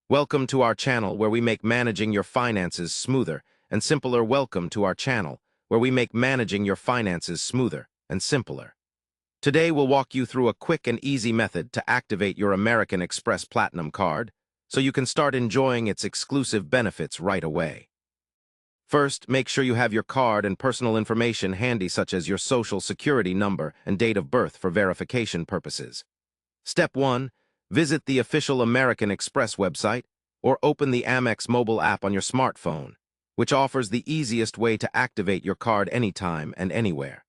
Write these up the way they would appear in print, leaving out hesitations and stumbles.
Welcome to our channel where we make managing your finances smoother and simpler. Welcome to our channel where we make managing your finances smoother and simpler. Today we'll walk you through a quick and easy method to activate your American Express Platinum card so you can start enjoying its exclusive benefits right away. First, make sure you have your card and personal information handy, such as your social security number and date of birth for verification purposes. Step 1. Visit the official American Express website or open the Amex mobile app on your smartphone, which offers the easiest way to activate your card anytime and anywhere.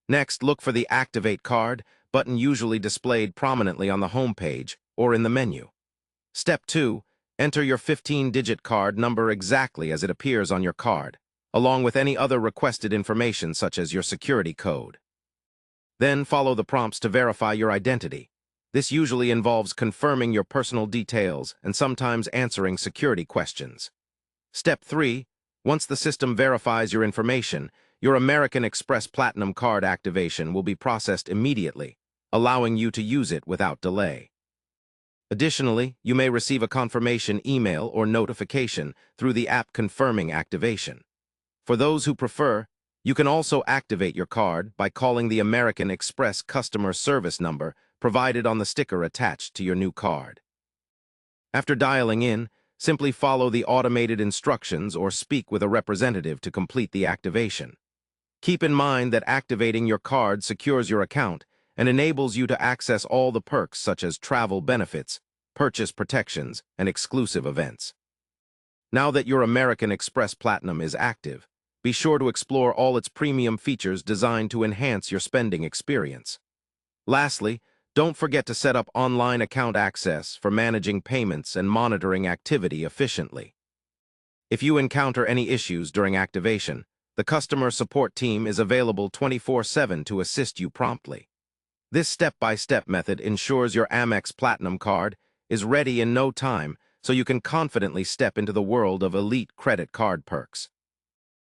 Next, look for the Activate Card button, usually displayed prominently on the home page or in the menu. Step 2. Enter your 15-digit card number exactly as it appears on your card, along with any other requested information such as your security code. Then follow the prompts to verify your identity. This usually involves confirming your personal details and sometimes answering security questions. Step 3. Once the system verifies your information, your American Express Platinum card activation will be processed immediately, allowing you to use it without delay. Additionally, you may receive a confirmation email or notification through the app confirming activation. For those who prefer, you can also activate your card by calling the American Express customer service number provided on the sticker attached to your new card. After dialing in, simply follow the automated instructions or speak with a representative to complete the activation. Keep in mind that activating your card secures your account and enables you to access all the perks such as travel benefits, purchase protections, and exclusive events. Now that your American Express Platinum is active, be sure to explore all its premium features designed to enhance your spending experience. Lastly, don't forget to set up online account access for managing payments and monitoring activity efficiently. If you encounter any issues during activation, the customer support team is available 24/7 to assist you promptly. This step-by-step method ensures your Amex Platinum card is ready in no time, so you can confidently step into the world of elite credit card perks.